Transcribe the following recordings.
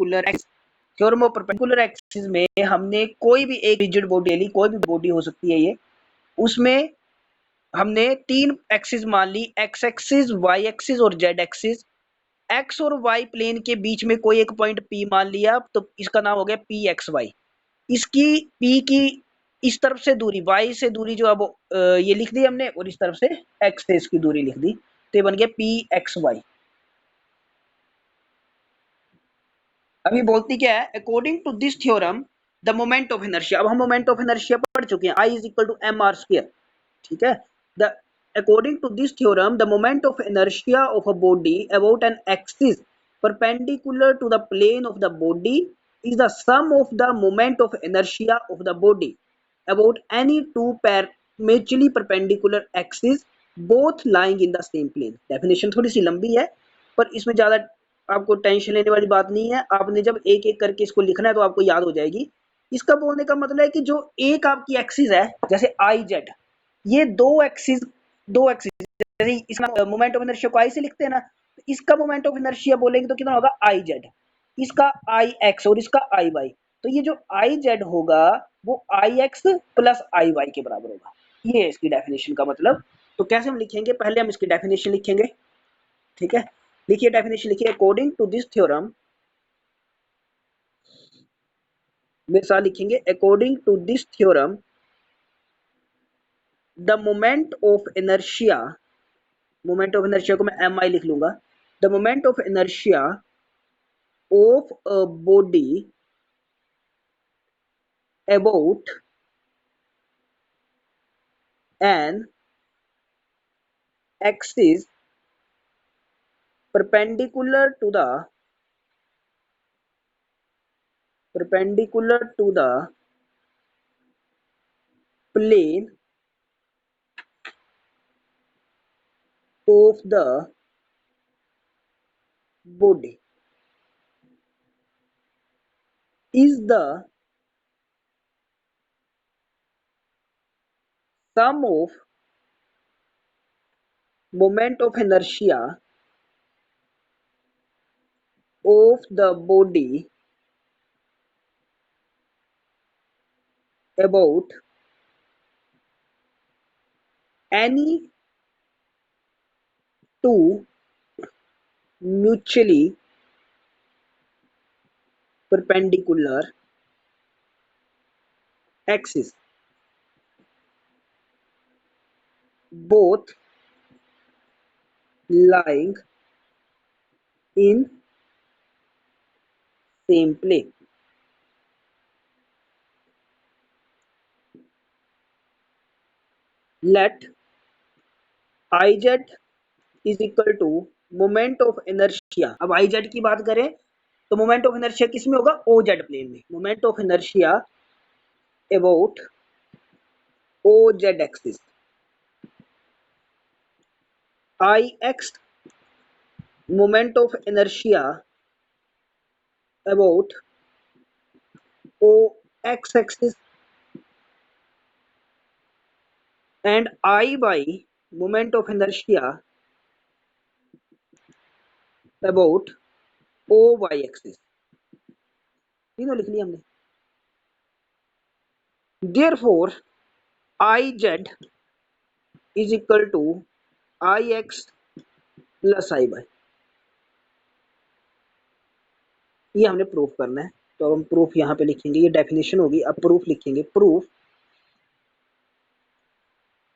Perpendicular axis, theorem of perpendicular axis में हमने कोई भी एक रिजिड बॉडी ले ली, कोई भी बॉडी हो सकती है ये, उसमें हमने 3 एक्सिस मान ली, एक्स एक्सिस, वाई एक्सिस और जेड एक्सिस। एक्स और वाई प्लेन के बीच में कोई एक पॉइंट पी मान लिया, तो इसका नाम हो गया पी एक्स वाई। इसकी पी की इस तरफ से दूरी, वाई से दूरी जो अब ये लिख दी हमने, और इस तरफ से एक्स से इसकी दूरी लिख दी, तो ये बन गया पी एक्स वाई। अभी बोलती क्या है, according to this theorem the moment of inertia. अब हम मोमेंट ऑफ इनर्शिया पढ़ चुके हैं, I is equal to M R square, ठीक है। The according to this theorem the moment of inertia of a body about an axis perpendicular to the plane of the body is the sum of the moment of inertia of the body about any two mutually perpendicular axes both lying in the same plane। Definition थोड़ी सी लंबी है, पर इसमें ज्यादा आपको tension लेने वाली बात नहीं है। आपने जब एक एक करके इसको लिखना है तो आपको याद हो जाएगी। इसका बोलने का मतलब है कि जो एक आपकी एक्सिस है, जैसे आई जेड, ये दो एक्सिस जैसे इसका मोमेंट ऑफ इनर्शिया को आई से लिखते हैं ना, तो इसका मोमेंट ऑफ इनर्शिया बोलेंगे तो कितना होगा, आई जेड, इसका आई एक्स और इसका आई वाई। तो ये जो आई जेड होगा वो आई एक्स प्लस आई वाई के बराबर होगा। ये है इसकी डेफिनेशन का मतलब। तो कैसे हम लिखेंगे, पहले हम इसकी डेफिनेशन लिखेंगे, ठीक है। लिखिए डेफिनेशन लिखिए, अकॉर्डिंग टू दिस थ्योरम, मेरे साथ लिखेंगे, according to this theorem the moment of inertia, moment of inertia को मैं एम आई लिख लूंगा, the moment of inertia of a body about an axis perpendicular to the plane of the body is the sum of moment of inertia of the body about any two mutually perpendicular axes both lying in same plane। Let Iz is equal to moment of inertia. अब I Z की बात करें तो moment of inertia किस में होगा, O Z plane में। Moment of inertia about O Z axis, I X moment of inertia about O X axis, and I Y moment of inertia about O Y axis. तीनों लिख लिया हमने। Therefore I Z is equal to I X plus I Y. ये हमने proof करना है, तो हम प्रूफ यहाँ पे लिखेंगे, ये डेफिनेशन होगी। अब प्रूफ लिखेंगे, प्रूफ।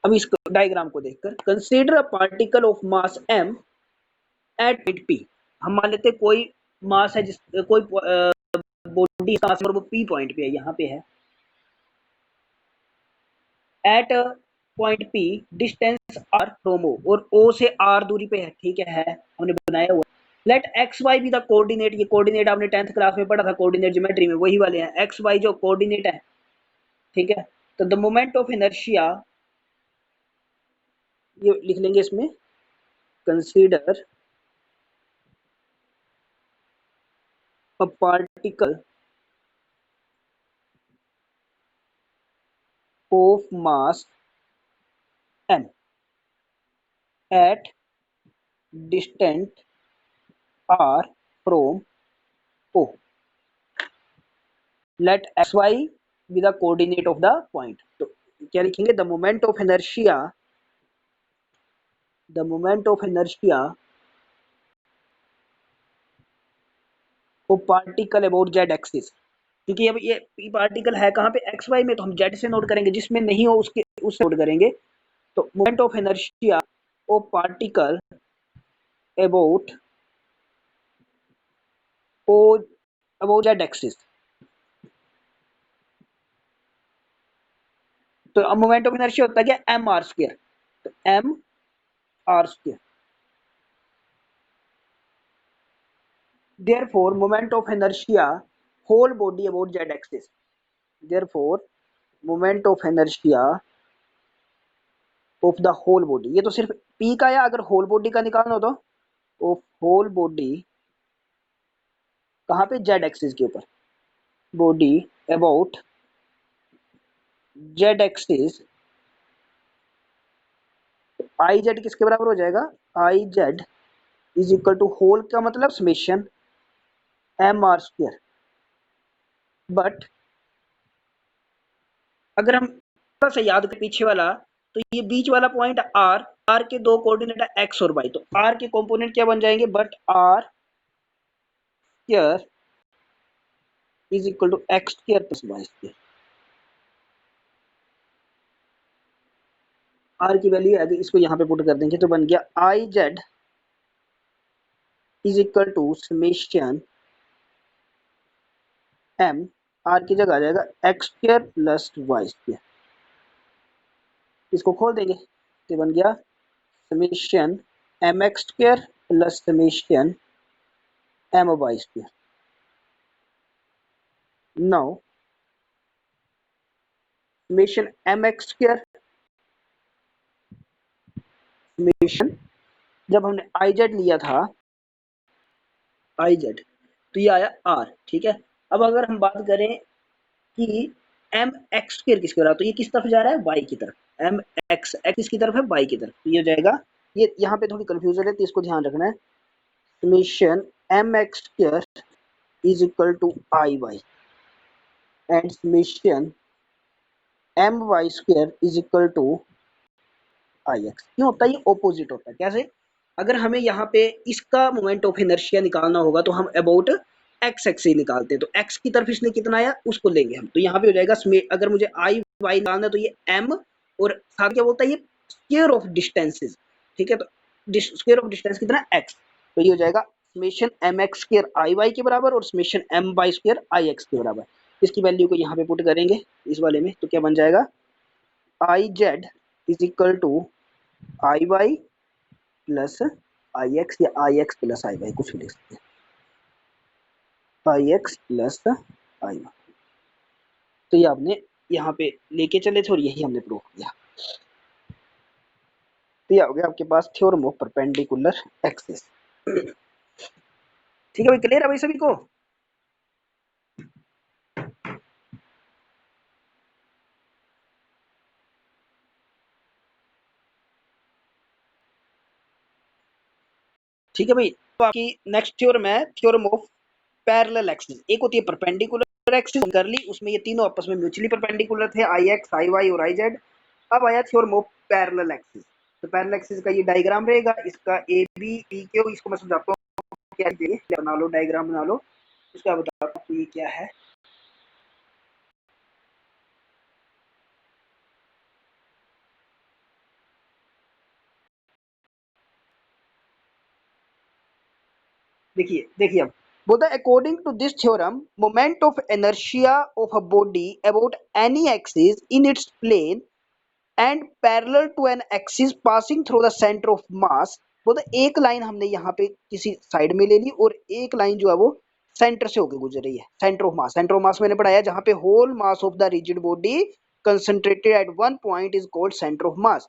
अब इस डायग्राम को देखकर, consider a particle of mass m at point p। हम मान लेते कोई मास है, जिस कोई बॉडी का मास और वो p पॉइंट पे है, यहाँ पे है। At point p distance r from o, और o से r दूरी पे है, ठीक है हमने बनाया हुआ। Let X Y be the coordinate. ये कोऑर्डिनेट आपने 10th क्लास में पढ़ा था, कोऑर्डिनेट ज्योमेट्री में, वही वाले हैं। एक्स वाई जो कोऑर्डिनेट है, ठीक है। तो द मोमेंट ऑफ इनर्शिया, ये लिख लेंगे इसमें, consider a particle of mass m at distant r from o। Let X Y be the coordinate of the point. तो क्या लिखेंगे, the moment of inertia, the moment of inertia of particle about Z axis, क्योंकि अब ये P particle है कहाँ पे, x Y में, तो हम जेड से नोट करेंगे, जिसमें नहीं हो उसके उससे नोट करेंगे। तो moment of inertia of particle about O about Z axis. तो अब मोमेंट ऑफ इनर्शिया होता है क्या, एम आर स्क्वायर, तो M R square. Therefore moment of inertia whole body about Z axis, therefore moment of inertia of the whole body, ये तो सिर्फ P का या अगर होल बॉडी का निकालना हो तो ऑफ होल बॉडी कहाँ पे, जेड एक्सिस के ऊपर, body about Z axis, I Z किसके बराबर हो जाएगा, I Z is equal to whole का मतलब summation M R square. But अगर हम थोड़ा सा याद करें पीछे वाला, तो ये बीच वाला पॉइंट आर, आर के दो कोऑर्डिनेट है एक्स और वाई, तो आर के कंपोनेंट क्या बन जाएंगे, but R square is equal to X square plus Y square. R की वैल्यू है, इसको यहाँ पे पुट कर देंगे तो बन गया I Z is equal to summation M, R की जगह आ जाएगा X square plus Y square. इसको खोल देंगे तो बन गया summation M x square plus summation M Y square. Now summation M x square, summation जब हमने आई जेड लिया था, आई जेड, तो ये आया आर, ठीक है। अब अगर हम बात करें कि एम एक्स स्क्वायर किसके बराबर, तो ये किस तरफ जा रहा है, वाई की तरफ, एम एक्स एक्स की तरफ है, वाई की तरफ, तो ये हो जाएगा, ये यहाँ पे थोड़ी कंफ्यूजन है तो इसको ध्यान रखना है, summation M x square is equal to I Y and summation M Y square is equal to I X. क्यों होता है, ये ऑपोजिट होता है, कैसे, अगर हमें यहाँ पे इसका मोमेंट ऑफ इनर्शिया निकालना होगा तो हम अबाउट एक्स एक्स से निकालते हैं, तो एक्स की तरफ इसने कितना आया उसको लेंगे हम, तो यहाँ पे हो जाएगा, अगर मुझे आई वाई निकालना है तो ये एम, और साथ क्या बोलता है, ये स्क्वायर ऑफ डिस्टेंसेस, ठीक है, तो स्क्वायर ऑफ डिस्टेंस कितना, एक्स, तो ये हो जाएगा समेशन एम एक्स स्क्वायर आई वाई के बराबर और समेशन एम वाई स्क्वायर आई एक्स के बराबर। इसकी वैल्यू को यहाँ पे पुट करेंगे इस वाले में, तो क्या बन जाएगा, I Z is equal to I Y plus I X, या I X plus I Y, कुछ भी लिख सकते हैं, I X plus I Y. तो ये आपने यहाँ पे लेके चले थे और यही हमने प्रूव किया। तो ये हो गया आपके पास थ्योरम ऑफ परपेंडिकुलर एक्सिस। ठीक है भाई, क्लियर है भाई सभी को। ठीक है भाई, तो आपकी नेक्स्ट थ्योरम है थ्योरम ऑफ पैरेलल एक्सिस। एक होती है परपेंडिकुलर एक्सिस कर ली, उसमें ये तीनों आपस में म्यूचुअली परपेंडिकुलर थे, आई एक्स आई वाई और आई जेड। अब आया थ्योरम ऑफ पैरेलल एक्सिस। तो पैरेलल एक्सिस का ये डायग्राम रहेगा, इसका ए बी पी क्यू, इसको मैं समझाता हूँ क्या है, बना लो डायग्राम बना लो, उसका बताता हूँ ये क्या है। देखिए देखिए, अब बोलता है according to this theorem moment of inertia of a body about any axis in its plane and parallel to an axis passing through the centre of mass. बोलता है एक लाइन हमने यहाँ पे किसी साइड में ले ली और एक लाइन जो है वो सेंटर से होकर गुजर रही है, centre of mass. Centre of mass मैंने पढ़ाया, जहाँ पे whole mass of the rigid body concentrated at one point is called center of mass.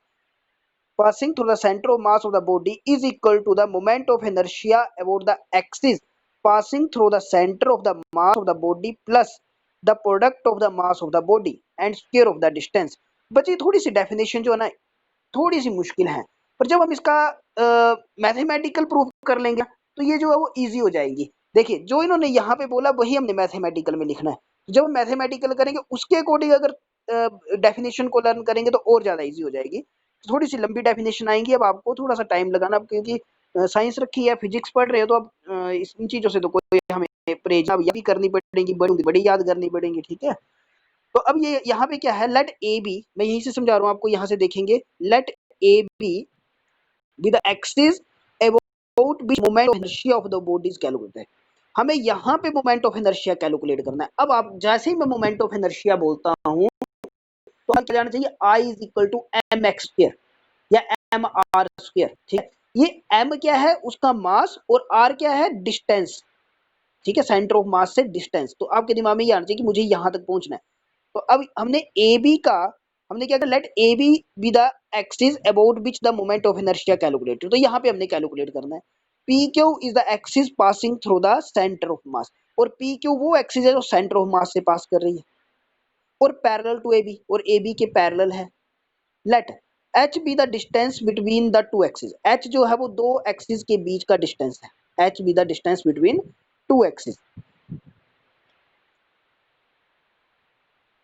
Passing through the center of mass of the body is equal to the moment of inertia about the axis passing through the center of the mass of the body plus the product of the mass of the body and square of the distance। बची थोड़ी सी definition जो है ना, थोड़ी सी मुश्किल है, पर जब हम इसका मैथमेटिकल प्रूफ कर लेंगे तो ये जो है वो इजी हो जाएगी। देखिए जो इन्होंने यहाँ पे बोला वही हमने मैथमेटिकल में लिखना है। जब हम मैथमेटिकल करेंगे उसके अकॉर्डिंग अगर डेफिनेशन को लर्न करेंगे तो और ज़्यादा ईजी हो जाएगी। थोड़ी सी लंबी डेफिनेशन आएंगी, अब आपको थोड़ा सा टाइम लगाना, अब क्योंकि साइंस रखी है, फिजिक्स पढ़ रहे हो, तो अब इन चीज़ों से तो कोई हमें परहेज अब भी करनी पड़ेगी, बड़ी याद करनी पड़ेंगी, ठीक है। तो अब ये यहाँ पे क्या है, लेट ए बी, मैं यहीं से समझा रहा हूँ आपको, यहाँ से देखेंगे, let A B with the axis about which moment of inertia of the body is calculated. हमें यहाँ पे मोमेंट ऑफ इनर्शिया कैलकुलेट करना है। अब आप जैसे ही मैं मोमेंट ऑफ इनर्शिया बोलता हूँ तो हमें क्या जाना चाहिए, I is equal to M x square या एम आर स्क्वायर, ठीक है। ये एम क्या है, उसका मास, और आर क्या है, डिस्टेंस, ठीक है, सेंटर ऑफ मास से डिस्टेंस। तो आपके दिमाग में ये आना चाहिए कि मुझे यहां तक पहुंचना है। तो अब हमने ए बी का, हमने क्या किया, let A B be the axis about which the moment of inertia calculated. तो यहाँ पे हमने कैलकुलेट करना है, P Q is the axis passing through the centre of mass, और पी क्यू वो एक्सिस है जो सेंटर ऑफ मास से पास कर रही है, और पैरेलल टू ए बी, और ए बी के पैरेलल है। Let H be the distance between the two axis, H जो है वो दो एक्सिस के बीच का डिस्टेंस है, H be the distance between two axis.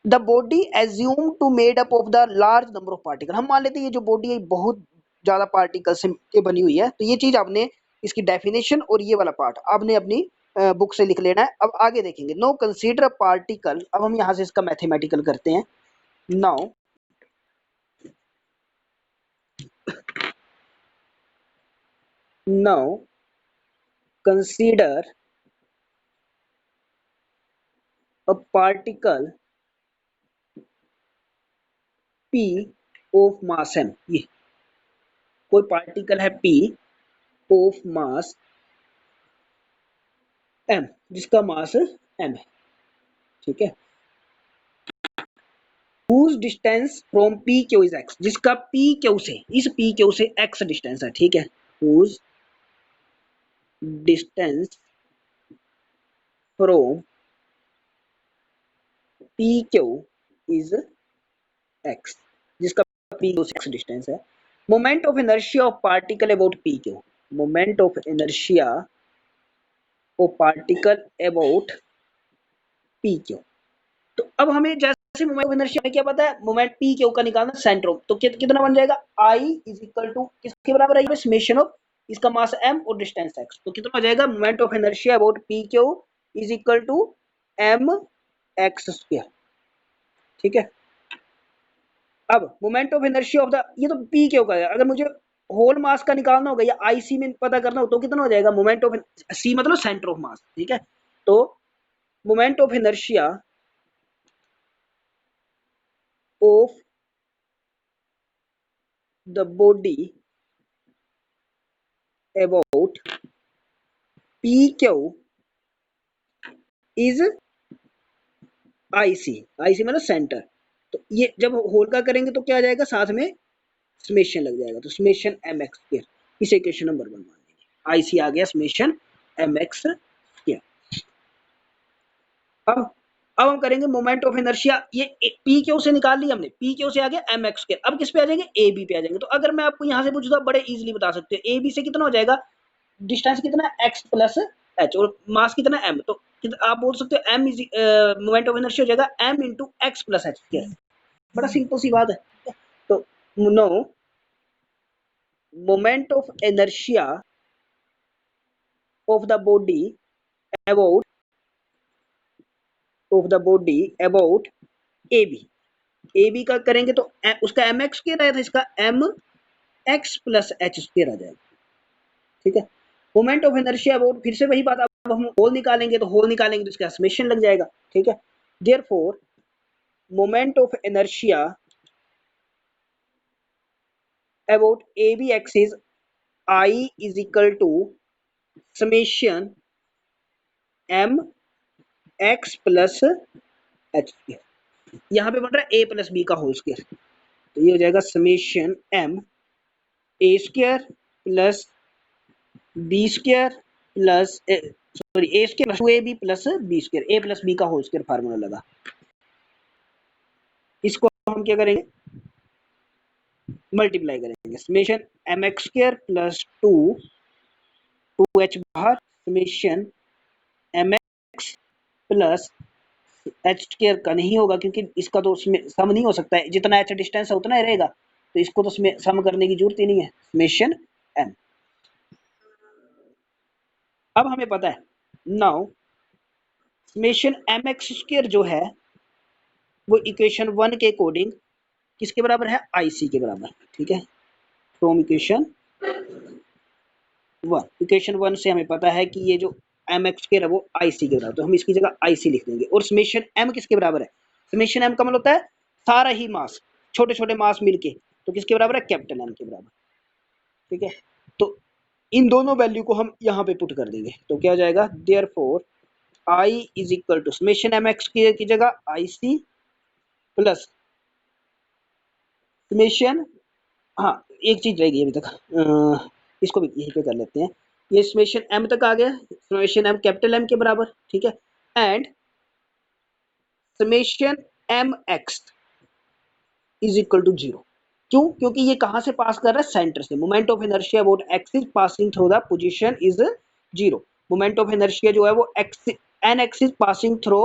The body assume to made up of the large number of particle, हम मान लेते हैं ये जो बॉडी है बहुत ज्यादा पार्टिकल से के बनी हुई है। तो ये चीज आपने, इसकी डेफिनेशन और ये वाला पार्ट आपने अपनी बुक से लिख लेना है। अब आगे देखेंगे, नो कंसीडर अ पार्टिकल, अब हम यहाँ से इसका मैथमेटिकल करते हैं। Now now consider a particle P of mass m, ये कोई पार्टिकल है P ऑफ मास m, जिसका मास m है, ठीक है। whose distance from PQ is x, जिसका PQ से, इस PQ से x डिस्टेंस है, ठीक है। whose distance from PQ is x, जिसका PQ से x डिस्टेंस है। Moment of inertia of particle about PQ, moment of inertia of particle about PQ। तो अब हमें जैसे मोमेंट ऑफ इनर्शिया में क्या पता है, मोमेंट पी क्यू का निकालना, सेंटर ऑफ, तो कितना बन जाएगा, आई इज इक्वल टू किसके बराबर है, समेशन ऑफ इसका मास m और डिस्टेंस x। तो कितना हो जाएगा, moment of inertia about P Q is equal to m x square, ठीक है। अब moment of inertia of the, ये तो पी क्यू का है, अगर मुझे होल मास का निकालना होगा या आईसी में पता करना हो तो कितना हो जाएगा, मोमेंट ऑफ सी मतलब सेंटर ऑफ मास, ठीक है। तो moment of inertia of the body about PQ is IC, IC मतलब सेंटर। तो ये जब होल का करेंगे तो क्या आ जाएगा, साथ में समेशन लग जाएगा, तो समेशन एम एक्स स्क्वायर, इसे इक्वेशन नंबर 1 मान लेंगे, IC आ गया समेशन एम एक्स स्क्वायर। अब हम करेंगे मोमेंट ऑफ इनर्शिया, ये पी क्यू से निकाल लिया हमने, पी क्यू से आ गया एम एक्स स्क्वायर। अब किस पे आ जाएंगे, ए बी पे आ जाएंगे। तो अगर मैं आपको यहाँ से पूछूं तो बड़े इजीली बता सकते हो, ए बी से कितना हो जाएगा, डिस्टेंस कितना x प्लस एच, और मास कितना m। तो आप बोल सकते हो m is moment of inertia हो जाएगा m into X plus H, बड़ा सिंपल सी बात है। तो no moment of inertia of the body about A B का करेंगे तो उसका एम एक्स स्क्वायर आया था, इसका M x plus H square आ जाएगा, ठीक है। मोमेंट ऑफ इनर्शिया अबाउट, फिर से वही बात, अब हम होल निकालेंगे तो इसका समेशन लग जाएगा, ठीक है। Therefore moment of inertia about A B axis I is equal to summation M x plus H square, यहाँ पे बन रहा है ए प्लस बी का होल स्क्वायर, तो ये हो जाएगा summation M A square plus B square plus sorry A square plus 2ab plus B square, A plus B का होल स्क्वायर फार्मूला लगा। इसको हम क्या करेंगे, मल्टीप्लाई करेंगे, summation M x square plus 2 H बाहर, summation M x plus H square का नहीं होगा क्योंकि इसका तो उसमें सम नहीं हो सकता है, जितना एच डिस्टेंस है उतना ही रहेगा, तो इसको तो उसमें सम करने की जरूरत ही नहीं है। Summation M. अब हमें पता है now summation M x square जो है वो इक्वेशन 1 के अकॉर्डिंग किसके बराबर है, आई सी के बराबर। ठीक है, फ्रॉम इक्वेशन 1, इक्वेशन 1 से हमें पता है कि ये जो एम एक्स स्क्वायर है वो आई सी के बराबर, तो हम इसकी जगह आई सी लिख देंगे। और समेशन एम किसके बराबर है, समेशन एम का मतलब होता है सारा ही मास, छोटे छोटे मास मिलके, तो किसके बराबर है, कैपिटल एम के बराबर। ठीक है, तो इन दोनों वैल्यू को हम यहाँ पे पुट कर देंगे, तो क्या हो जाएगा, therefore I is equal to summation M X की जगह आई सी प्लस समेशन, हाँ एक चीज रहेगी अभी तक, इसको भी यहीं पे कर लेते हैं। ये समेशन एम तक आ गया, समेशन एम कैपिटल एम के बराबर। ठीक है, and summation M X is equal to 0। क्यों, क्योंकि ये कहां से पास कर रहा है, सेंटर से। Moment of inertia about x is passing through the position is 0। Moment of inertia जो है वो X an X is passing through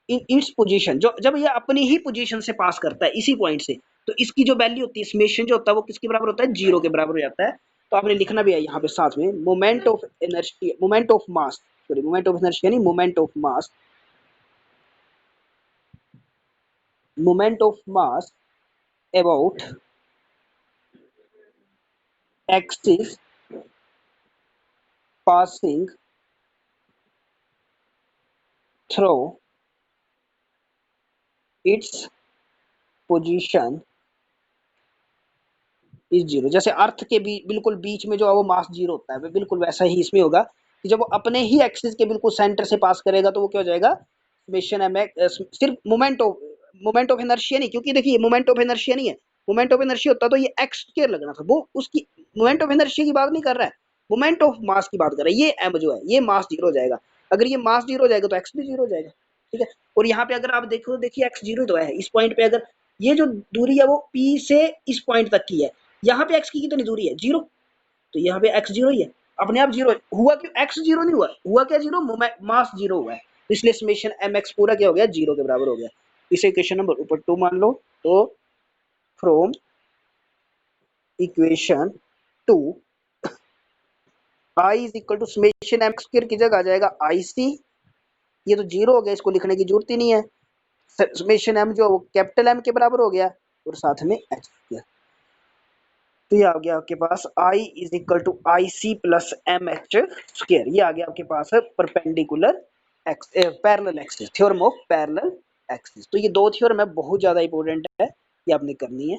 in its position, जो जब ये अपनी ही पोजीशन से पास करता है इसी पॉइंट से, तो इसकी जो वैल्यू होती है, समेशन जो होता है वो किसके बराबर होता है, 0 के बराबर हो जाता है। तो आपने लिखना भी है यहाँ पे साथ में, moment of inertia, moment of mass, sorry moment of inertia नहीं, moment of mass, moment of mass about x is passing through its position is 0। जैसे अर्थ के बिल्कुल बीच में जो है वो मास 0 होता है, बिल्कुल वैसा ही इसमें होगा कि जब वो अपने ही एक्सिस के बिल्कुल सेंटर से पास करेगा तो वो क्या हो जाएगा, समेशन एम एक्स, सिर्फ मोमेंट ऑफ इनर्शिया नहीं, क्योंकि देखिए मोमेंट ऑफ इनर्शिया नहीं है, मोमेंट ऑफ इनर्शिया होता तो ये एक्स स्क्वायर लगना था, वो उसकी मोमेंट ऑफ इनर्शिया की बात नहीं कर रहा है, मोमेंट ऑफ मास की बात कर रहा है। ये एम जो है ये मास 0 हो जाएगा, अगर ये मास 0 हो जाएगा तो एक्स भी 0 हो जाएगा। ठीक है, और यहाँ पे अगर आप देखो, देखिए एक्स 0 तो है इस पॉइंट पे, अगर ये जो दूरी है वो पी से इस पॉइंट तक की है, यहाँ पे एक्स की कितनी दूरी है, 0, तो यहाँ पे एक्स 0 ही है, अपने आप 0 हुआ। क्यों एक्स 0 नहीं हुआ, हुआ क्या 0, मास 0 हुआ है, तो इसलिए समेशन एम एक्स पूरा क्या हो गया, 0 के बराबर हो गया। इसे क्वेश्चन नंबर ऊपर 2 मान लो, तो from equation 2 I is equal to summation M square की जगह आ जाएगा आई सी, ये तो 0 हो गया, इसको लिखने की जरूरत ही नहीं है। समेशन एम जो वो कैपिटल एम के बराबर हो गया, और साथ में एच स्क्वायर, तो ये आ गया आपके पास I is equal to I C plus M H square. ये आ गया आपके पास है perpendicular X, parallel axis, theorem of parallel axis. तो ये दो थ्योरम है, बहुत ज्यादा इंपॉर्टेंट है, ये आपने करनी है।